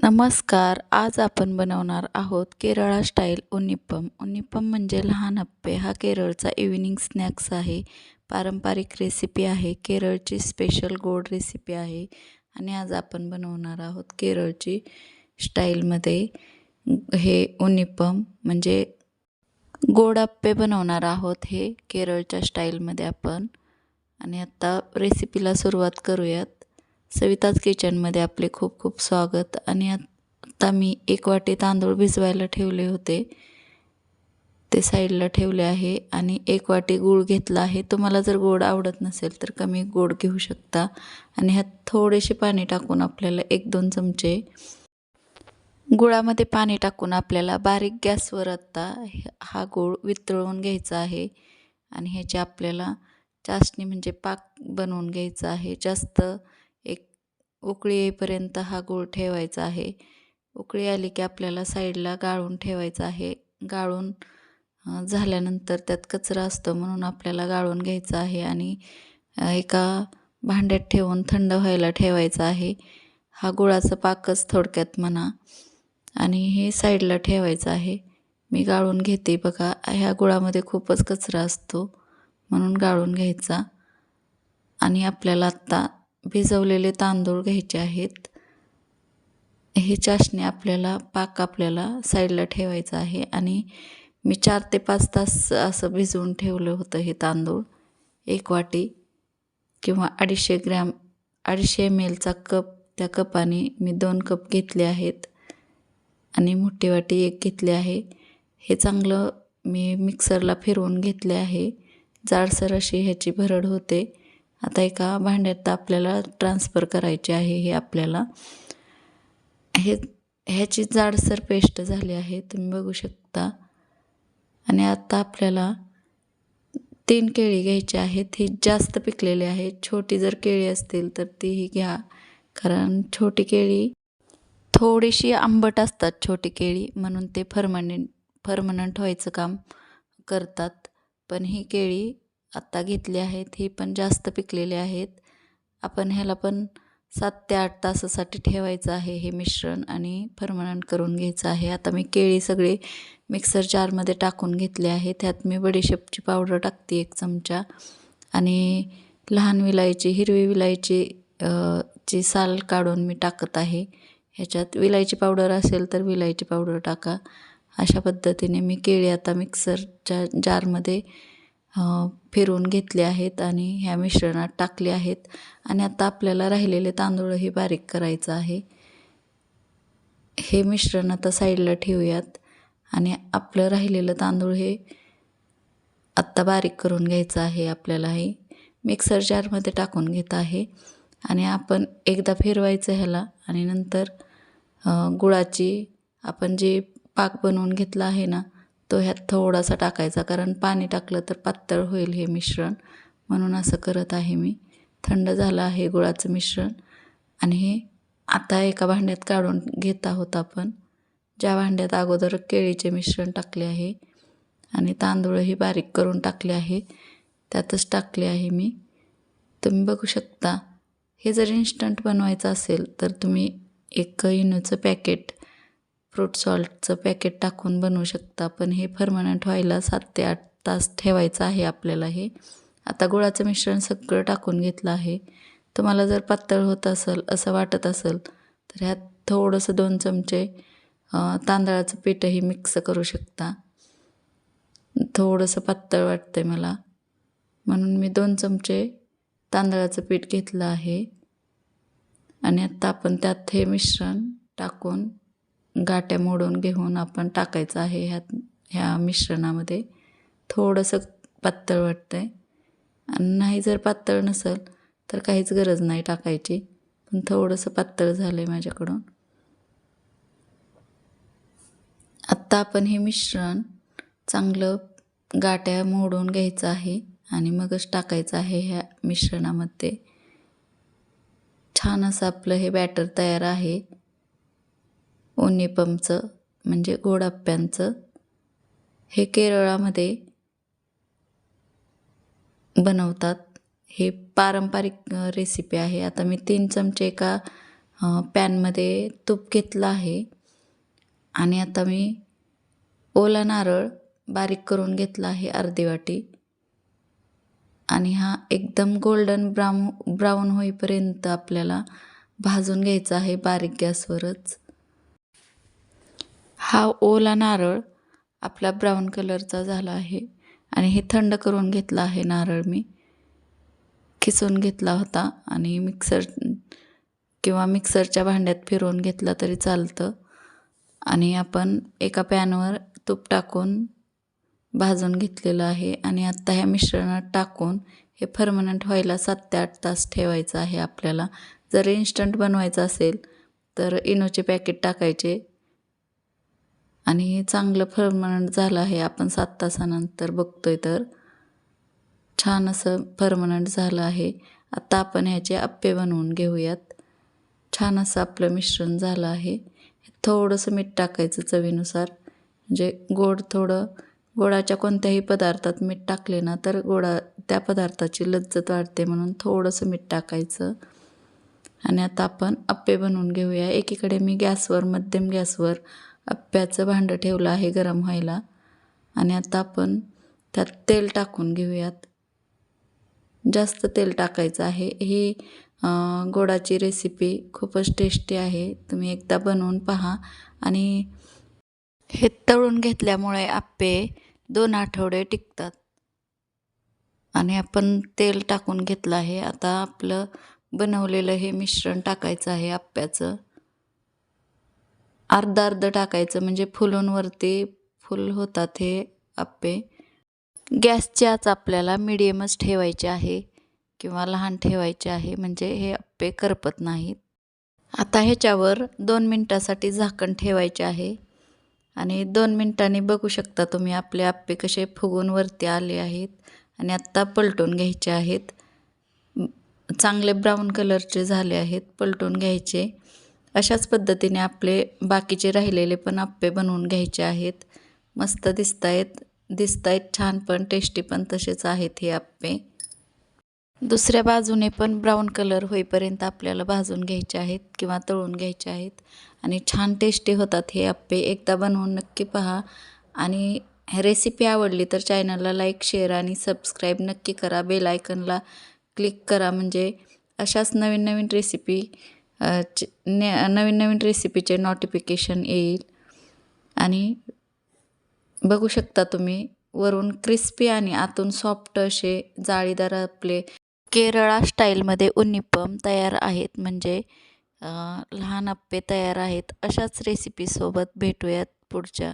नमस्कार. आज आपण बनवणार आहोत केरळा स्टाईल उन्नीप्पम. उन्नीप्पम म्हणजे लहान अप्पे. हा केरळचा इव्हिनिंग स्नॅक्स आहे. पारंपरिक रेसिपी आहे. केरळची स्पेशल गोड रेसिपी आहे आणि आज आपण बनवणार आहोत केरळची स्टाईलमध्ये हे उन्नीप्पम म्हणजे गोड अप्पे बनवणार आहोत हे केरळच्या स्टाईलमध्ये आपण. आणि आता रेसिपीला सुरुवात करूयात. सविताज किचनमध्ये आपले खूप खूप स्वागत. आणि आता मी 1 वाटी तांदूळ भिजवायला ठेवले होते, ते साईडला ठेवले आहे. आणि 1 वाटी गूळ घेतला आहे. तुम्हाला जर गोड आवडत नसेल तर कमी गोड घेऊ शकता. आणि ह्यात थोडेसे पाणी टाकून आपल्याला 1-2 चमचे गुळामध्ये पाणी टाकून आपल्याला बारीक गॅसवर आता हा गूळ वितळवून घ्यायचा आहे. आणि ह्याची आपल्याला चासणी म्हणजे पाक बनवून घ्यायचा आहे. जास्त एक उकळी येईपर्यंत हा गूळ ठेवायचा आहे. उकळी आली की आपल्याला साईडला गाळून ठेवायचा आहे. गाळून झाल्यानंतर त्यात कचरा असतो म्हणून आपल्याला गाळून घ्यायचा आहे आणि एका भांड्यात ठेवून थंड व्हायला ठेवायचा आहे. हा गुळाचा पाकच थोडक्यात म्हणा. आणि हे साईडला ठेवायचं आहे. मी गाळून घेते बघा. ह्या गुळामध्ये खूपच कचरा असतो म्हणून गाळून घ्यायचा. आणि आपल्याला आत्ता भिजवलेले तांदूळ घ्यायचे आहेत. हे चाशणी आपल्याला पाक आपल्याला साईडला ठेवायचं आहे. आणि मी 4 ते 5 तास असं भिजवून ठेवलं होतं हे तांदूळ. 1 वाटी किंवा 250 ग्रॅम 250 ml चा कप, त्या कपाने मी 2 कप घेतले आहेत. आणि मोठी वाटी 1 घेतली आहे. हे चांगलं मी मिक्सरला फिरवून घेतले आहे. जाडसर अशी ह्याची भरड होते. आता एका भांड्यात आपल्याला ट्रान्सफर करायचे आहे हे आपल्याला. ह्याची जाडसर पेस्ट झाली आहे, तुम्ही बघू शकता. आणि आता आपल्याला 3 केळी घ्यायची आहेत. ही जास्त पिकलेली आहेत. छोटी जर केळी असतील तर तीही घ्या, कारण छोटी केळी थोडीशी आंबट असतात. छोटी केळी म्हणून ते फर्मनंट व्हायचं काम करतात. पण ही केळी आत्ता घेतली आहेत. ही पण जास्त पिकलेली आहेत. आपण ह्याला पण 7 ते 8 तासासाठी ठेवायचं आहे हे मिश्रण आणि फर्मनंट करून घ्यायचं आहे. आता मी केळी सगळी मिक्सर जारमध्ये टाकून घेतले आहे. त्यात मी बडीशेपची पावडर टाकते 1 चमचा. आणि लहान विलायची, हिरवी विलायची ची साल काढून मी टाकत आहे. ह्याच्यात विलायची पावडर असेल तर विलायची पावडर टाका. अशा पद्धतीने मी केळी आता मिक्सरच्या जारमध्ये फिरवून घेतले आहेत आणि ह्या मिश्रणात टाकले आहेत. आणि आता आपल्याला राहिलेले तांदूळही बारीक करायचं आहे. हे मिश्रण आता साईडला ठेवूयात. आणि आपलं राहिलेलं तांदूळ हे आत्ता बारीक करून घ्यायचं आहे. आपल्याला हे मिक्सर जारमध्ये टाकून घेत आहे. आणि आपण एकदा फिरवायचं ह्याला आणि नंतर गुळाची आपण जे पाक बनवून घेतला आहे ना, तो ह्यात थोडासा टाकायचा, कारण पाणी टाकलं तर पातळ होईल हे मिश्रण, म्हणून असं करत आहे मी. थंड झालं आहे गुळाचं मिश्रण. आणि हे आता एका भांड्यात काढून घेत आहोत आपण, ज्या भांड्यात अगोदर केळीचे मिश्रण टाकले आहे आणि तांदूळही बारीक करून टाकले आहे त्यातच टाकले आहे मी. तुम्ही बघू शकता. हे जर इन्स्टंट बनवायचं असेल तर तुम्ही 1 इनोचं पॅकेट, फ्रूट सॉल्टचं पॅकेट टाकून बनवू शकता. पण हे फर्मनंट व्हायला 7 ते 8 तास ठेवायचं आहे आपल्याला हे. आता गुळाचं मिश्रण सगळं टाकून घेतलं आहे. तुम्हाला जर पातळ होत असेल असं वाटत असेल तर ह्यात थोडंसं 2 चमचे तांदळाचं पीठही मिक्स करू शकता. थोडंसं पातळ वाटतंय मला म्हणून मी 2 चमचे तांदळाचं पीठ घेतलं आहे. आणि आता आपण त्यात हे मिश्रण टाकून गाठ्या मोडून घेऊन आपण टाकायचं आहे ह्या मिश्रणामध्ये. थोडंसं पातळ वाटतंय. आणि नाही जर पातळ नसेल तर काहीच गरज नाही टाकायची, पण थोडंसं पातळ झालं आहे माझ्याकडून. आत्ता आपण हे मिश्रण चांगलं गाठ्या मोडून घ्यायचं आहे आणि मगच टाकायचं आहे ह्या मिश्रणामध्ये. छान असं आपलं हे बॅटर तयार आहे उन्नीप्पमचं म्हणजे गोड अप्प्यांचं. हे केरळामध्ये बनवतात. हे पारंपरिक रेसिपी आहे. आता मी 3 चमचे एका पॅनमध्ये तूप घेतलं आहे आणि आता मी ओला नारळ बारीक करून घेतला आहे अर्धी वाटी आणि हा एकदम गोल्डन ब्राऊन होईपर्यंत आपल्याला भाजून घ्यायचा आहे बारीक गॅसवरच. हा ओला नारळ आपला ब्राऊन कलरचा झाला आहे आणि हे थंड करून घेतला आहे नारळ मी. खिसून घेतला होता आणि मिक्सरच्या भांड्यात फिरवून घेतला तरी चालतं. आणि आपण एका पॅनवर तूप टाकून भाजून घेतलेलं आहे आणि आत्ता ह्या मिश्रणात टाकून हे फर्मनंट व्हायला 7 ते 8 तास ठेवायचं आहे आपल्याला. जर इन्स्टंट बनवायचं असेल तर इनोचे पॅकेट टाकायचे आणि हे चांगलं फर्मनंट झालं आहे. आपण 7 तासानंतर बघतोय तर छान असं फर्मनंट झालं आहे. आता आपण ह्याचे अप्पे बनवून घेऊयात. छान असं आपलं मिश्रण झालं आहे. थोडंसं मीठ टाकायचं चवीनुसार, म्हणजे गोडाच्या कोणत्याही पदार्थात मीठ टाकले ना तर त्या पदार्थाची लज्जत वाढते, म्हणून थोडंसं मीठ टाकायचं. आणि आता आपण अप्पे बनवून घेऊया. एकीकडे मी मध्यम गॅसवर अप्प्याचं भांडं ठेवलं आहे गरम व्हायला आणि आता आपण त्यात तेल टाकून घेऊयात. जास्त तेल टाकायचं आहे. ही गोडाची रेसिपी खूपच टेस्टी आहे. तुम्ही एकदा बनवून पहा. आणि हे तळून घेतल्यामुळे अप्पे 2 आठवडे टिकतात. आणि आपण तेल टाकून घेतलं आहे. आता आपलं बनवलेलं हे मिश्रण टाकायचं आहे अप्प्याचं. अर्ध टाकायचं, म्हणजे फुलून वरती फुल होतात हे अप्पे. गॅसची आच आपल्याला मीडियमच ठेवायची आहे किंवा लहान ठेवायचे आहे, म्हणजे हे अप्पे करपत नाहीत. आता ह्याच्यावर 2 मिनटासाठी झाकण ठेवायचे आहे आणि 2 मिनटांनी बघू शकता तुम्ही आपले अप्पे कसे फुगून वरती आले आहेत. आणि आत्ता पलटून घ्यायचे आहेत. चांगले ब्राऊन कलरचे झाले आहेत, पलटून घ्यायचे. अशाच पद्धतीने आपले बाकीचे राहिलेले पण अप्पे बनवून घ्यायचे आहेत. मस्त दिसतायत छान, पण टेस्टी पण तसेच आहेत हे अप्पे. दुसऱ्या बाजूने पण ब्राऊन कलर होईपर्यंत आपल्याला भाजून घ्यायचे आहेत किंवा तळून घ्यायचे आहेत आणि छान टेस्टी होतात हे अप्पे. एकदा बनवून नक्की पहा. आणि रेसिपी आवडली तर चॅनलला लाईक, शेअर आणि सबस्क्राईब नक्की करा. बेल आयकनला क्लिक करा, म्हणजे अशाच नवीन नवीन रेसिपीचे नोटिफिकेशन येईल. आणि बघू शकता तुम्ही वरून क्रिस्पी आणि आतून सॉफ्ट असे जाळीदार आपले केरळा स्टाईलमध्ये उन्नीप्पम तयार आहेत, म्हणजे लहान अप्पे तयार आहेत. अशाच रेसिपीसोबत भेटूयात पुढच्या.